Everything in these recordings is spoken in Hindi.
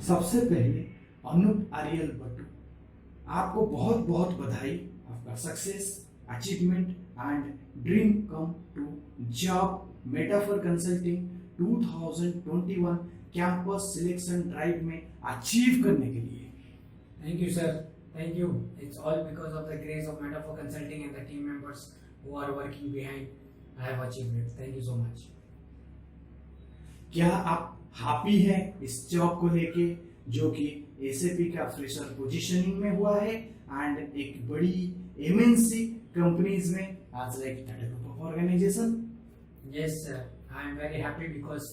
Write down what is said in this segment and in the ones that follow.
सबसे पहले अनूप आर्यल बट्टू, आपको बहुत बहुत बधाई। आपका success, achievement and dream come to job Metaphor Consulting 2021 campus selection drive में अचीव करने के लिए। Thank you, sir. Thank you. It's all because of the grace of Metaphor Consulting and the team members who are working behind. I have achieved it. Thank you so much. क्या आप हैप्पी हैं इस जॉब को लेके जो कि एसएपी का फ्रेशर पोजीशनिंग में हुआ है एंड एक बड़ी एमएनसी कंपनीज में आज like Tata group of organisation? Yes, sir. I am very happy because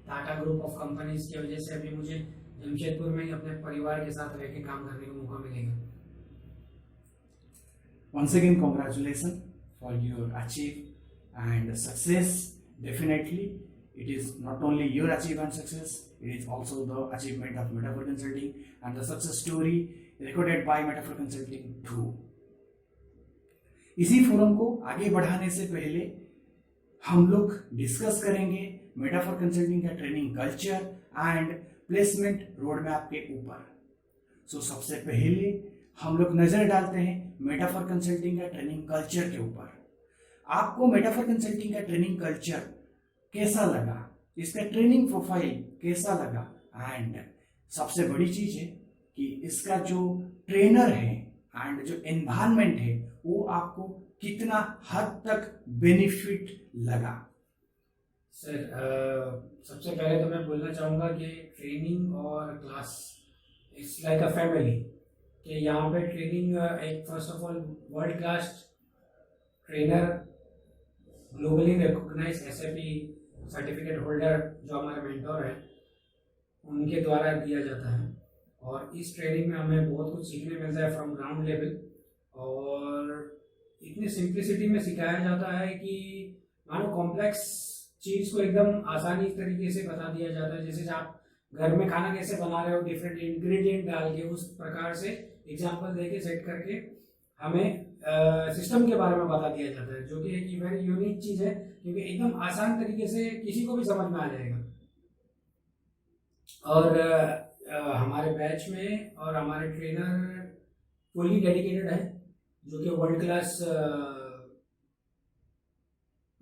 Tata group of companies की वजह से अभी मुझे जमशेदपुर में ही अपने परिवार के साथ रह के काम करने का मौका मिलेगा। Once again, congratulations for your achieve and success. Definitely, it is not only your achievement success, it is also the achievement of Metaphor Consulting and the success story recorded by Metaphor Consulting too. इसी फोरम को आगे बढ़ाने से पहले हम लोग डिस्कस करेंगे मेटाफर कंसल्टिंग का training culture and placement road map के ऊपर। सो सबसे पहले हम लोग नजर डालते हैं मेटाफर कंसल्टिंग का ट्रेनिंग कल्चर के ऊपर। आपको मेटाफर कंसल्टिंग का ट्रेनिंग कल्चर कैसा लगा, इसका ट्रेनिंग प्रोफाइल कैसा लगा, एंड सबसे बड़ी चीज है कि इसका जो ट्रेनर है एंड जो एनवायरनमेंट है वो आपको कितना हद तक बेनिफिट लगा। सर, सबसे पहले तो मैं बोलना चाहूँगा कि ट्रेनिंग और class it's like a family. कि यहाँ पे ट्रेनिंग एक first of all world class trainer, globally recognise SAP certificate holder जो हमारे मेंटोर हैं उनके द्वारा दिया जाता है। और इस ट्रेनिंग में हमें बहुत कुछ सीखने मिलता है फ्रॉम ग्राउंड लेवल, और इतनी सिंप्लिसिटी में सिखाया जाता है कि मानो कॉम्प्लेक्स चीज़ को एकदम आसानी तरीके से बता दिया जाता है। जैसे आप घर में खाना कैसे बना रहे हो डिफरेंट इंग्रेडिएंट डाल के, उस प्रकार से एग्जांपल देके सेट करके हमें सिस्टम के बारे में बता दिया जाता है, जो कि एक वेरी यूनिक चीज़ है क्योंकि एकदम आसान तरीके से किसी को भी समझ में आ जाएगा। और हमारे बैच में और हमारे ट्रेनर फुली डेडिकेटेड है, जो कि वर्ल्ड क्लास।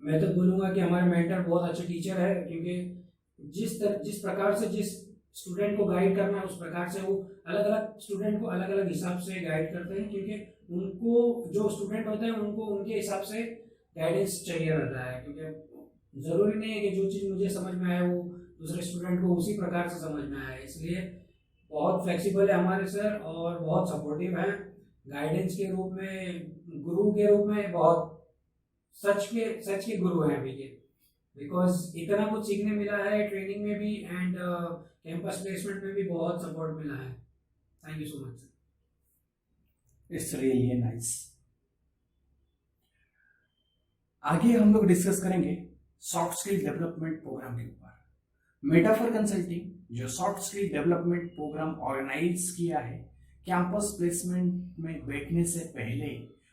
मैं तो बोलूँगा कि हमारे मेंटर बहुत अच्छे टीचर है, क्योंकि जिस प्रकार से जिस स्टूडेंट को गाइड करना है उस प्रकार से वो अलग अलग स्टूडेंट को अलग अलग हिसाब से गाइड करते हैं, क्योंकि उनको जो स्टूडेंट होते हैं उनको उनके हिसाब से गाइडेंस चाहिए रहता है। क्योंकि ज़रूरी नहीं है कि जो चीज़ मुझे समझ में आए वो दूसरे स्टूडेंट को उसी प्रकार से समझ में आए। इसलिए बहुत फ्लेक्सिबल है हमारे सर और बहुत सपोर्टिव हैं गाइडेंस के रूप में, गुरु के रूप में। बहुत सच के गुरु हैं अभी के, बिकॉज इतना कुछ सीखने मिला है ट्रेनिंग में भी एंड कैंपस प्लेसमेंट में भी बहुत सपोर्ट मिला है। Thank you so much. It's really nice. आगे हम लोग डिस्कस करेंगे सॉफ्ट स्किल डेवलपमेंट प्रोग्राम के ऊपर। मेटाफर कंसल्टिंग जो soft skill development programme organise किया है कैंपस प्लेसमेंट में बैठने से पहले,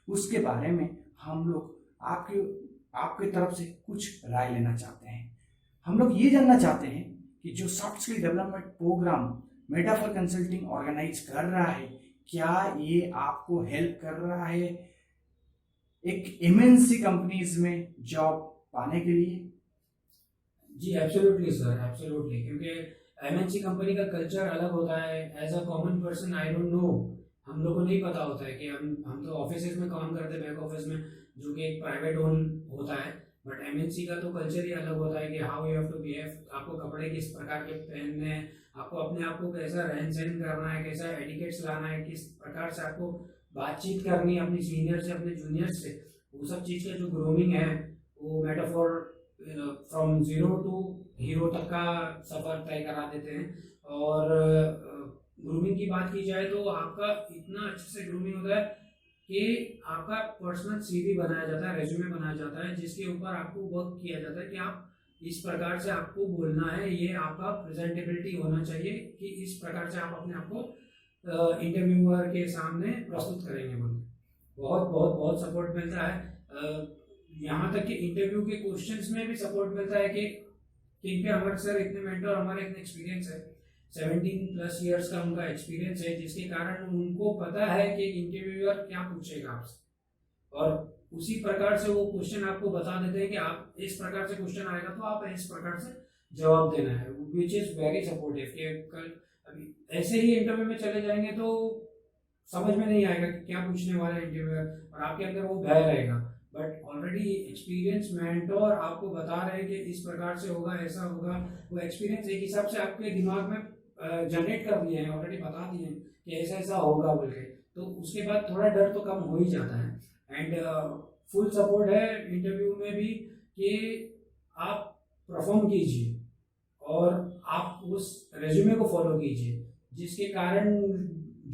उसके बारे में हम लोग आपके तरफ से कुछ राय लेना चाहते हैं। हम लोग ये जानना चाहते हैं कि जो soft skill development programme Metaphor Consulting organise कर रहा है, क्या ये आपको हेल्प कर रहा है एक एमएनसी कंपनीज में जॉब पाने के लिए? जी एब्सोल्युटली सर, एब्सोल्युटली। क्योंकि एमएनसी कंपनी का कल्चर अलग होता है। As a common person I don't know, हम लोग को नहीं पता होता है कि हम तो ऑफिस में काम करते हैं, बैक ऑफिस में, जो कि एक प्राइवेट ओन होता है। बट एमएनसी का तो कल्चर ही अलग होता है कि how you have to behave, आपको कपड़े किस प्रकार के पहनने हैं, आपको अपने आप को कैसा रहन सहन करना है, कैसा एटिकेट्स लाना है, किस प्रकार से आपको बातचीत करनी है अपनी सीनियर से अपने जूनियर से। वो सब चीज़ का जो ग्रूमिंग है वो Metaphor from zero to hero तक का सफ़र तय करा देते हैं। और ग्रूमिंग की बात की जाए तो आपका इतना अच्छे से ग्रूमिंग होता है कि आपका पर्सनल सीवी बनाया जाता है, रेज्यूमे बनाया जाता है, जिसके ऊपर आपको वर्क किया जाता है कि आप इस प्रकार से आपको बोलना है, ये आपका प्रेजेंटेबिलिटी होना चाहिए कि इस प्रकार से आप अपने आप को इंटरव्यूअर के सामने प्रस्तुत करेंगे। बहुत बहुत बहुत सपोर्ट मिलता है। यहाँ तक कि इंटरव्यू के क्वेश्चंस में भी सपोर्ट मिलता है कि क्योंकि हमारे सर इतने मेंटर, हमारे इतने एक्सपीरियंस है, 17+ ईयर्स का उनका एक्सपीरियंस है, जिसके कारण उनको पता है कि इंटरव्यूअर क्या पूछेगा आपसे, और उसी प्रकार से वो क्वेश्चन आपको बता देते हैं कि आप इस प्रकार से क्वेश्चन आएगा तो आप इस प्रकार से जवाब देना है, विच इज़ वेरी सपोर्टिव। कि कल अभी ऐसे ही इंटरव्यू में चले जाएंगे तो समझ में नहीं आएगा कि क्या पूछने वाला है इंटरव्यूअर, और आपके अंदर वो भय रहेगा। बट ऑलरेडी एक्सपीरियंस मेंटोर आपको बता रहे हैं कि इस प्रकार से होगा, ऐसा होगा, वो एक्सपीरियंस एक हिसाब से आपके दिमाग में जनरेट कर दिए हैं, ऑलरेडी बता दिए हैं कि ऐसा ऐसा होगा बोल के, तो उसके बाद थोड़ा डर तो कम हो ही जाता है। एंड फुल सपोर्ट है इंटरव्यू में भी कि आप परफॉर्म कीजिए और आप उस रेज्यूमे को फॉलो कीजिए, जिसके कारण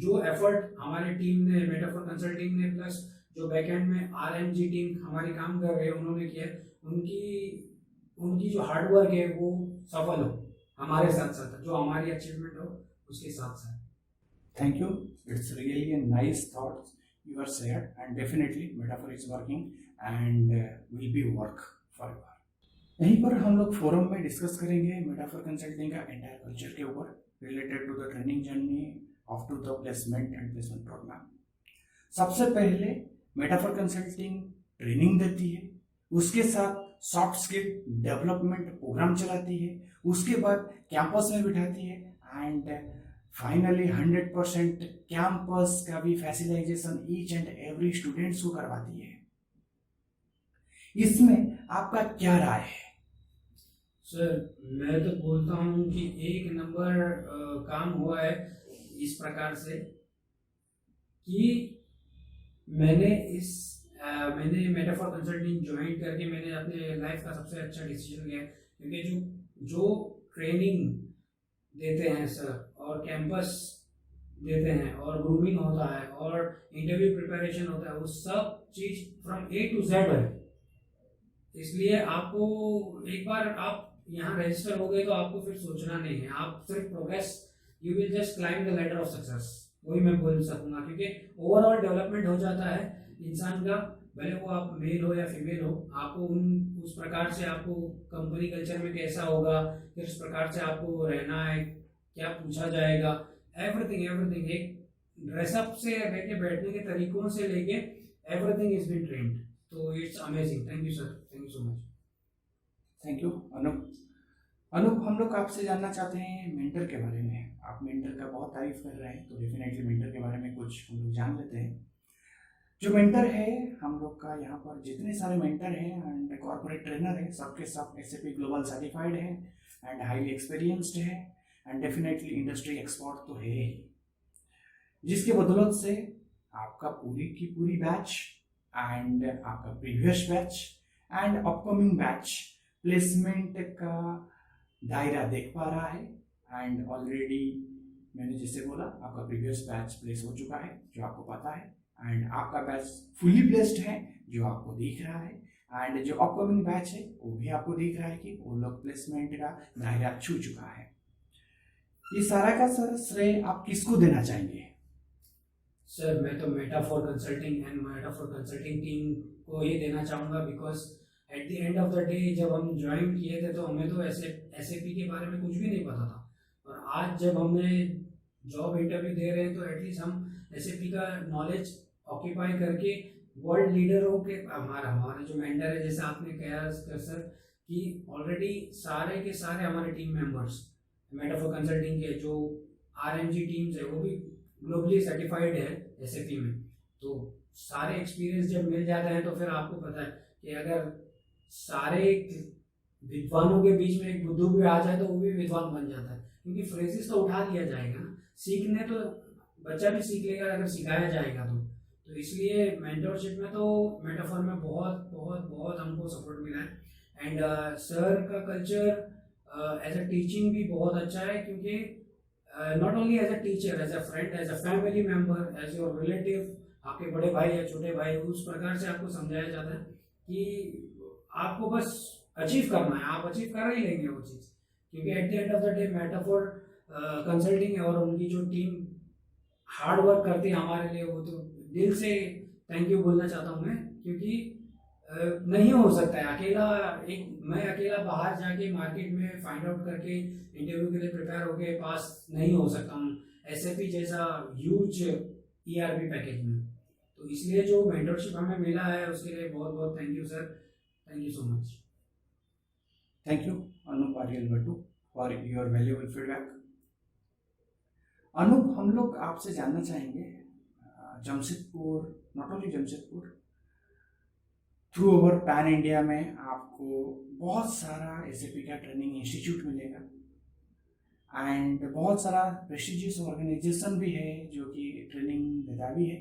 जो एफर्ट हमारी टीम ने, मेटाफोर कंसल्टिंग ने, प्लस जो बैकएंड में आरएमजी टीम हमारी काम कर रही है उन्होंने किया, उनकी जो हार्डवर्क है वो सफल हो हमारे साथ साथ, जो हमारी अचीवमेंट हो उसके साथ साथ। Thank you. It's really a nice thoughts you are shared, and definitely Metaphor is working and will be work forever. यहीं पर हम लोग फोरम में डिस्कस करेंगे मेटाफोर कंसल्टिंग का एंटायर कल्चर के ऊपर, related to the training journey of to the placement and placement program. सबसे पहले मेटाफोर कंसल्टिंग ट्रेनिंग देती है, उसके साथ सॉफ्ट स्किल डेवलपमेंट प्रोग्राम चलाती है, उसके बाद कैंपस में बिठाती है, एंड फाइनली 100% कैंपस का भी facilitation each and every students को करवाती है। इसमें आपका क्या राय है? सर मैं तो बोलता हूँ कि एक नंबर काम हुआ है इस प्रकार से कि मैंने मेटाफोर कंसल्टिंग ज्वाइन करके मैंने अपने लाइफ का सबसे अच्छा डिसीजन लिया, क्योंकि जो ट्रेनिंग देते हैं सर, और कैंपस देते हैं, और ग्रूमिंग होता है, और इंटरव्यू प्रिपरेशन होता है, वो सब चीज़ फ्रॉम A to Z है। इसलिए आपको एक बार आप यहाँ रजिस्टर हो गए तो आपको फिर सोचना नहीं है, आप सिर्फ progress, you will just climb the ladder of success, वही मैं बोल सकूंगा। क्योंकि ओवरऑल डेवलपमेंट हो जाता है इंसान का, भले वो आप मेल हो या फीमेल हो, आपको उस प्रकार से आपको कंपनी कल्चर में कैसा होगा, किस प्रकार से आपको रहना है, क्या पूछा जाएगा, एवरीथिंग एक ड्रेसअप से लेके बैठने के तरीकों से लेके एवरीथिंग इज बीन ट्रेन्ड। तो it's amazing. Thank you sir, thank you so much. Thank you Anup, हम लोग आपसे जानना चाहते हैं मेंटर के बारे में। आप मेंटर का बहुत तारीफ कर रहे हैं, तो डेफिनेटली मेंटर के बारे में कुछ हम लोग जान लेते हैं। जो मेंटर है हम लोग का, यहाँ पर जितने सारे मेंटर हैं एंड कॉर्पोरेट ट्रेनर हैं, सबके सब SAP ग्लोबल सर्टिफाइड हैं एंड हाईली एक्सपीरियंस्ड है, एंड डेफिनेटली इंडस्ट्री एक्सपर्ट तो है ही, जिसके बदौलत से आपका पूरी की पूरी बैच एंड आपका previous batch and upcoming batch placement का दायरा देख पा रहा है। एंड ऑलरेडी मैंने जैसे बोला, आपका प्रीवियस बैच प्लेस हो चुका है जो आपको पता है, एंड आपका बैच फुली प्लेस्ड है जो आपको दिख रहा है, एंड जो अपकमिंग बैच है वो भी आपको दिख रहा है कि वो लोग प्लेसमेंट का दायरा छू चुका है। ये सारा का सारा श्रेय आप किसको देना चाहेंगे? सर मैं तो metaphor consulting and metaphor consulting team को ही देना चाहूँगा, because at the end of the day जब हम ज्वाइन किए थे तो हमें तो SAP के बारे में कुछ भी नहीं पता था, और आज जब हमें जॉब इंटरव्यू दे रहे हैं तो एटलीस्ट हम SAP का नॉलेज ऑक्यूपाई करके वर्ल्ड लीडरों के, हमारे जो मेंटर है, जैसे आपने कहा सर कि ऑलरेडी सारे के सारे हमारे टीम मेंबर्स मेटाफोर कंसल्टिंग के जो RMG टीम्स है वो भी ग्लोबली सर्टिफाइड है SAP में, तो सारे एक्सपीरियंस जब मिल जाते हैं तो फिर आपको पता है कि अगर सारे विद्वानों के बीच में एक बुद्धू भी आ जाए तो वो भी विद्वान बन जाता है, क्योंकि फ्रेजेस तो उठा लिया जाएगा ना, सीखने तो बच्चा भी सीख लेगा अगर सिखाया जाएगा तो इसलिए मेंटरशिप में तो मेटाफोर में बहुत बहुत बहुत हमको सपोर्ट मिला है। एंड सर का कल्चर एज अ टीचिंग भी बहुत अच्छा है, क्योंकि not only as a teacher, as a friend, as a family member, as your relative, आपके बड़े भाई या छोटे भाई, उस प्रकार से आपको समझाया जाता है कि आपको बस अचीव करना है, आप अचीव कर ही लेंगे वो चीज़, क्योंकि at the end of the day metaphor consulting और उनकी जो टीम हार्ड वर्क करती है हमारे लिए, वो तो दिल से थैंक यू बोलना चाहता हूँ मैं, क्योंकि नहीं हो सकता है अकेला। मैं अकेला बाहर जाके मार्केट में फाइंड आउट करके इंटरव्यू के लिए प्रिपेयर होके पास नहीं हो सकता हूँ एसएपी जैसा ह्यूज ईआरपी पैकेज में। तो इसलिए जो मेंटरशिप हमें मिला है उसके लिए बहुत बहुत thank you sir, thank you so much. Thank you Anoop Aryal Bhattu for your valuable feedback. Anoop, हम लोग आपसे जानना चाहेंगे Jamshedpur, not only Jamshedpur, through over pan India में आपको बहुत सारा एसएपी का ट्रेनिंग इंस्टीट्यूट मिलेगा एंड बहुत सारा प्रेस्टिजियस ऑर्गेनाइजेशन भी है जो कि ट्रेनिंग देता भी है,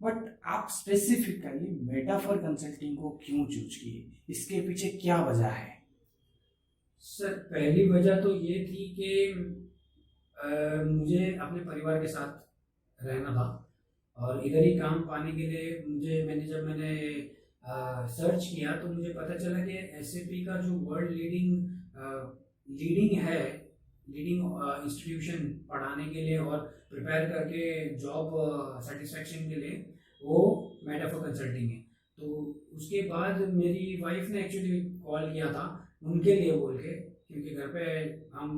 बट आप स्पेसिफिकली मेटाफर कंसल्टिंग को क्यों चूज किए, इसके पीछे क्या वजह है? सर पहली वजह तो ये थी कि मुझे अपने परिवार के साथ रहना था और इधर ही काम पाने के लिए जब मैंने सर्च किया तो मुझे पता चला कि एसएपी का जो वर्ल्ड लीडिंग इंस्टीट्यूशन पढ़ाने के लिए और प्रिपेयर करके जॉब सेटिस्फेक्शन के लिए वो मेटाफर कंसल्टिंग है। तो उसके बाद मेरी वाइफ ने एक्चुअली कॉल किया था उनके लिए बोल के, क्योंकि घर पे हम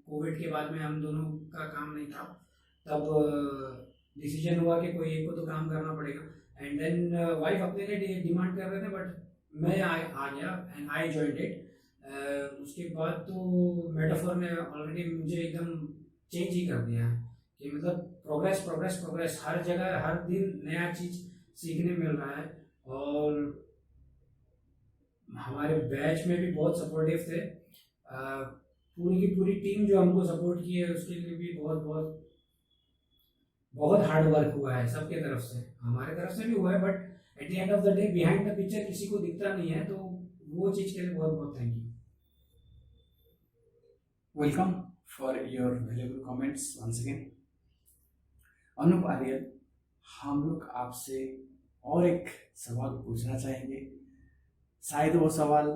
कोविड के बाद में हम दोनों का काम नहीं था, तब डिसीजन हुआ कि कोई एक को तो काम करना पड़ेगा। एंड देन वाइफ अपने लिए डिमांड कर रहे थे बट मैं आ गया एंड आई जॉइंड इट। उसके बाद तो मेटाफर ने ऑलरेडी मुझे एकदम चेंज ही कर दिया है कि मतलब प्रोग्रेस प्रोग्रेस प्रोग्रेस, हर जगह हर दिन नया चीज़ सीखने मिल रहा है। और हमारे बैच में भी बहुत सपोर्टिव थे, पूरी की पूरी टीम जो हमको सपोर्ट की है उसके लिए भी बहुत बहुत बहुत हार्ड वर्क हुआ है सबके तरफ से, हमारे तरफ से भी हुआ है, but at the end of the day behind the picture किसी को दिखता नहीं है, तो वो चीज़ के लिए बहुत बहुत thank you. Welcome for your valuable comments once again. Anoop Aryal, हम लोग आपसे और एक सवाल पूछना चाहेंगे, शायद वो सवाल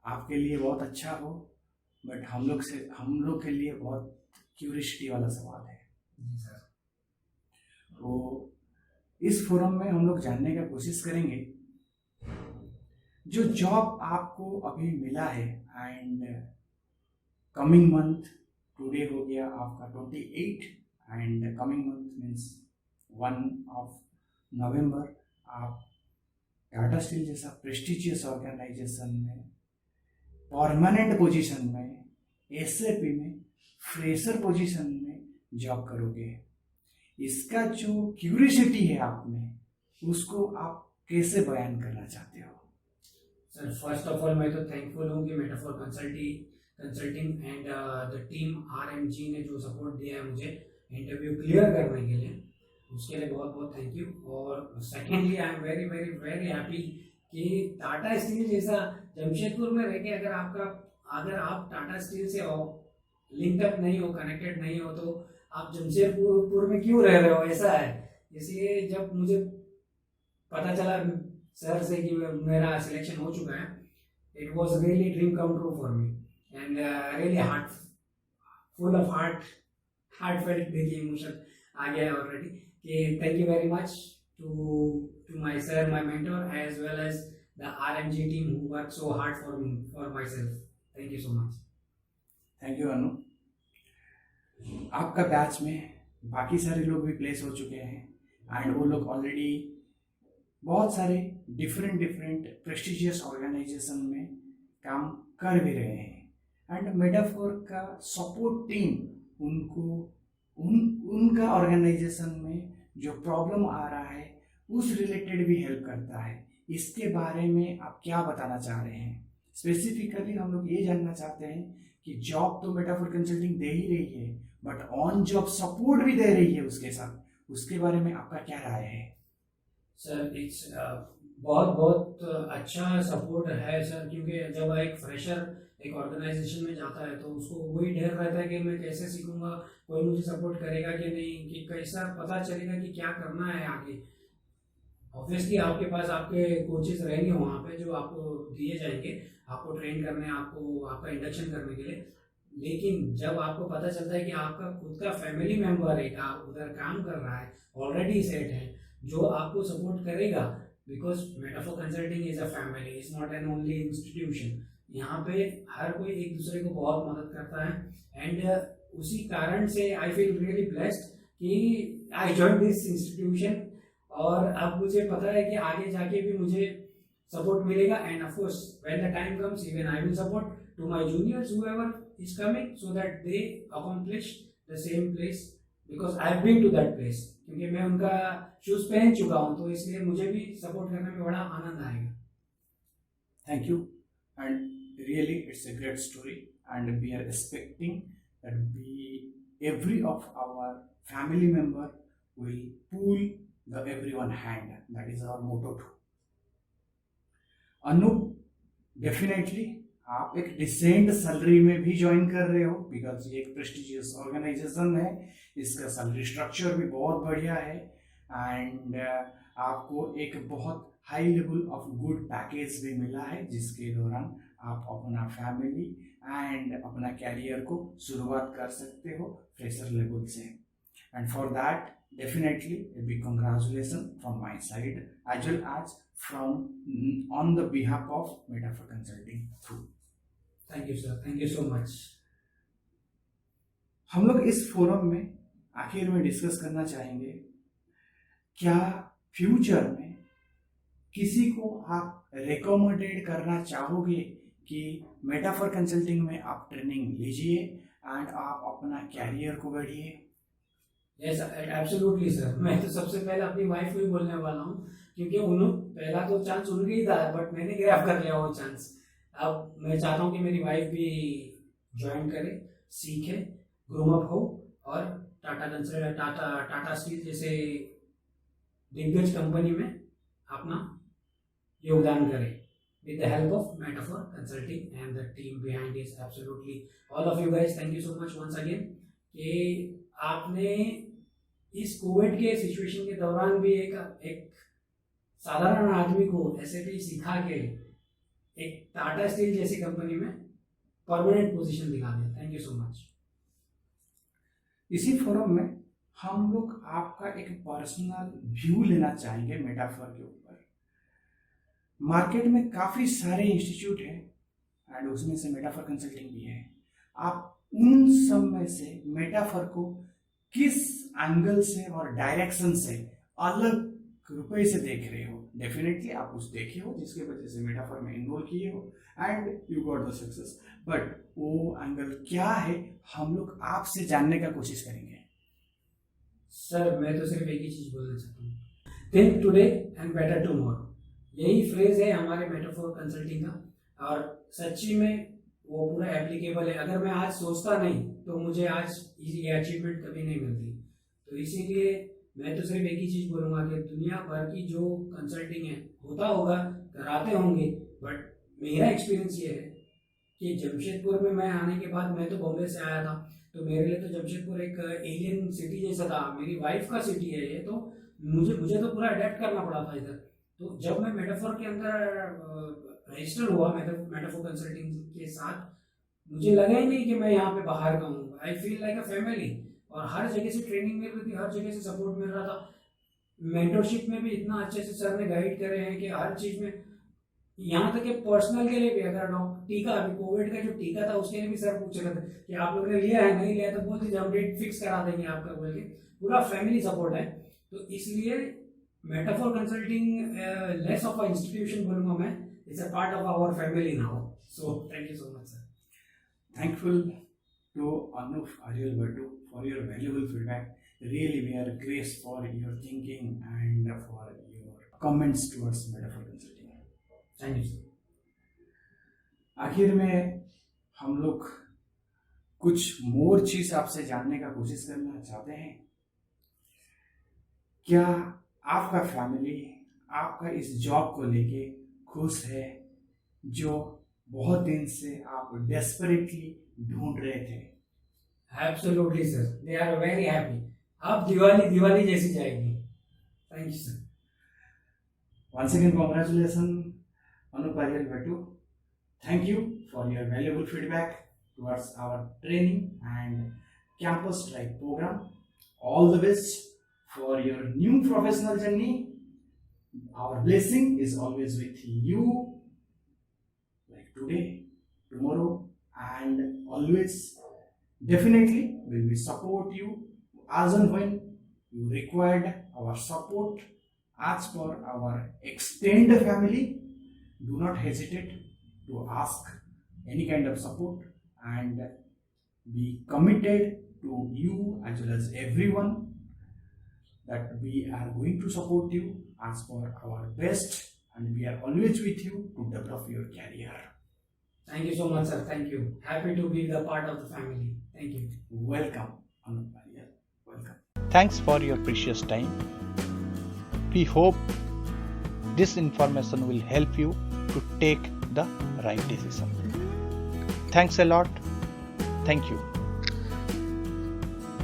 आपके लिए बहुत अच्छा हो बट हम लोग के लिए बहुत क्यूरियोसिटी वाला सवाल है। जी सर। तो इस फोरम में हम लोग जानने का कोशिश करेंगे जो जॉब आपको अभी मिला है एंड कमिंग मंथ, टुडे हो गया आपका 28 एंड कमिंग मंथ मीन्स 1 नवंबर आप टाटा स्टील जैसा प्रेस्टिजियस ऑर्गेनाइजेशन में परमानेंट पोजीशन में एसएपी में फ्रेशर पोजीशन में जॉब करोगे। इसका जो क्यूरियोसिटी है आप में उसको आप कैसे बयान करना चाहते हो? सर फर्स्ट ऑफ ऑल मैं तो थैंकफुल हूँ कि metaphor consulting and the team RMG ने जो सपोर्ट दिया है मुझे इंटरव्यू क्लियर करने के लिए, उसके लिए बहुत बहुत थैंक यू। और secondly I am very very very happy कि टाटा स्टील जैसा जमशेदपुर में रह के अगर आप टाटा स्टील से लिंक्ड अप नहीं हो, कनेक्टेड नहीं हो, तो आप जमशेदपुर में क्यों रह रहे हो, ऐसा है। इसलिए जब मुझे पता चला सर से कि मेरा सिलेक्शन हो चुका है, it was really dream come true for me and really full of heartfelt देखिए इमोशन आ गया है ऑलरेडी कि thank you very much to my sir, my mentor, as well as the RMG team who worked so hard for me, for myself. Thank you so much. Thank you Anu. आपका बैच में बाकी सारे लोग भी प्लेस हो चुके हैं एंड वो लोग ऑलरेडी बहुत सारे डिफरेंट प्रेस्टिजियस ऑर्गेनाइजेशन में काम कर भी रहे हैं एंड मेटाफोर का सपोर्ट टीम उनका ऑर्गेनाइजेशन में जो प्रॉब्लम आ रहा है उस रिलेटेड भी हेल्प करता है। इसके बारे में आप क्या बताना चाह रहे हैं? स्पेसिफिकली हम लोग ये जानना चाहते हैं कि जॉब तो मेटाफोर कंसल्टिंग दे ही रही है बट ऑन जॉब सपोर्ट भी दे रही है उसके साथ, उसके बारे में आपका क्या राय है? सर इट्स बहुत बहुत अच्छा सपोर्ट है सर, क्योंकि जब एक फ्रेशर एक ऑर्गेनाइजेशन में जाता है तो उसको वही डर रहता है कि मैं कैसे सीखूंगा, कोई मुझे सपोर्ट करेगा कि नहीं, कि कैसा पता चलेगा कि क्या करना है आगे। ऑब्वियसली आपके पास आपके कोचेस रहेंगे वहाँ पे जो आपको दिए जाएंगे, आपको ट्रेन करने, आपको आपका इंडक्शन करने के लिए, लेकिन जब आपको पता चलता है कि आपका खुद का फैमिली मेम्बर एक आप उधर काम कर रहा है, ऑलरेडी सेट है, जो आपको सपोर्ट करेगा because metaphor consulting is a family, is not an only institution. यहाँ पे हर कोई एक दूसरे को बहुत मदद करता है एंड उसी कारण से आई फील रियली ब्लेस्ड कि आई जॉइन दिस इंस्टीट्यूशन। और अब मुझे पता है कि आगे जाके भी मुझे सपोर्ट मिलेगा and of course when the time comes even I will support to my juniors whoever is coming so that they accomplish the same place because I have been to that place, क्योंकि मैं उनका शूज पहन चुका हूँ, तो इसलिए मुझे भी सपोर्ट करने में बड़ा आनंद आएगा। Thank you, and really it's a great story, and we are expecting that every of our family member will pull the everyone hand. That is our motto too. Anup, definitely आप एक डिसेंट सैलरी में भी ज्वाइन कर रहे हो बिकॉज ये एक प्रेस्टिजियस ऑर्गेनाइजेशन है, इसका सैलरी स्ट्रक्चर भी बहुत बढ़िया है एंड आपको एक बहुत high level of good package भी मिला है जिसके दौरान आप अपना फैमिली एंड अपना कैरियर को शुरुआत कर सकते हो फ्रेशर लेवल से। And for that definitely a big congratulations from my side as well as from on the behalf of Metaphor Consulting through. Thank you sir, thank you so much. हम लोग इस फोरम में आखिर में डिस्कस करना चाहेंगे, क्या फ्यूचर में किसी को आप रिकमेंडेड करना चाहोगे कि मेटाफोर कंसल्टिंग में आप ट्रेनिंग लीजिए एंड आप अपना कैरियर को बढ़िए? यस एब्सोल्युटली सर, मैं तो सबसे पहले अपनी वाइफ को ही बोलने वाला हूँ, क्योंकि उन्होंने पहला तो चांस उनके ही था बट मैंने ग्रैब कर लिया वो चांस। अब मैं चाहता हूँ कि मेरी वाइफ भी ज्वाइन करे, सीखे, ग्रोम अप हो और टाटा स्टील जैसे दिग्गज कंपनी में अपना योगदान करे with the help of Metaphor Consulting and the team behind is absolutely all of you guys. Thank you so much once again कि आपने इस कोविड के सिचुएशन के दौरान भी एक साधारण आदमी को SAP सिखा के एक टाटा स्टील जैसी कंपनी में परमानेंट पोजीशन दिला दिया। Thank you so much. इसी फोरम में हम लोग आपका एक पर्सनल व्यू लेना चाहेंगे मेटाफोर के ऊपर। मार्केट में काफ़ी सारे इंस्टीट्यूट हैं एंड उसमें से मेटाफोर कंसल्टिंग भी है। आप उन सब में से मेटाफोर को किस एंगल से और डायरेक्शन से अलग रुपए से देख रहे हो? डेफिनेटली आप उस देखे हो जिसके वजह से मेटाफोर में इन्वॉल्व किए हो and you got the success, but वो एंगल क्या है हम लोग आपसे जानने का कोशिश करेंगे। सर मैं तो सिर्फ एक ही चीज बोलना चाहता हूँ, think today and better tomorrow. यही फ्रेज है हमारे मेटाफोर कंसल्टिंग का और सच्ची में वो पूरा एप्लीकेबल है। अगर मैं आज सोचता नहीं तो मुझे आज ये अचीवमेंट कभी नहीं मिलती। तो इसीलिए मैं तो सिर्फ एक ही चीज़ बोलूँगा कि दुनिया भर की जो कंसल्टिंग है होता होगा, कराते होंगे, बट मेरा एक्सपीरियंस ये है कि जमशेदपुर में मैं आने के बाद, मैं तो बॉम्बे से आया था, तो मेरे लिए तो जमशेदपुर एक एलियन सिटी जैसा था। मेरी वाइफ का सिटी है ये, तो मुझे तो पूरा अडेप्ट करना पड़ा था इधर। तो जब मैं मेटाफोर के अंदर रजिस्टर हुआ मेटाफोर कंसल्टिंग के साथ, मुझे लगा ही नहीं कि मैं यहाँ पे बाहर का हूँ। I feel like a family, और हर जगह से ट्रेनिंग मिल रही थी, हर जगह से सपोर्ट मिल रहा था। मेंटरशिप में भी इतना अच्छे से सर ने गाइड करे हैं कि हर चीज़ में, यहाँ तक कि पर्सनल के लिए भी, अगर टीका, अभी कोविड का जो टीका था उसके लिए भी सर पूछ रहे थे कि आप लोगों ने लिया है, नहीं लिया, तो बोल दीजिए हम डेट फिक्स करा देंगे आपका बोल के। पूरा फैमिली सपोर्ट है। तो इसलिए Metaphor consulting less of a institution बोलूँगा मैं, it's a part of our family now. So thank you so much sir. Thankful to Anup Ariel Bhattu for your valuable feedback. Really, we are grateful for your thinking and for your comments towards Metaphor Consulting. Thank you sir. आखिर में हम लोग कुछ मोर चीज आपसे जानने का कोशिश करना चाहते हैं। क्या आपका फैमिली आपका इस जॉब को लेके खुश है जो बहुत दिन से आप डेस्परेटली ढूंढ रहे थे? Absolutely sir, they are very happy. अब दिवाली जैसी जाएगी। Thank you sir. Once again, congratulations, Anup Ariel Bhattu. Thank you for your valuable feedback towards our training and campus strike program. All the best for your new professional journey. our blessing is always with you, like today, tomorrow, and always. Definitely, we will support you as and when you required our support. As for our extended family, do not hesitate to ask any kind of support and be committed to you as well as everyone that we are going to support you as for our best, and we are always with you to develop your career. Thank you so much, sir. Thank you. Happy to be the part of the family. Thank you. Welcome, Anup Maria. Welcome. Thanks for your precious time. We hope this information will help you to take the right decision. Thanks a lot. Thank you.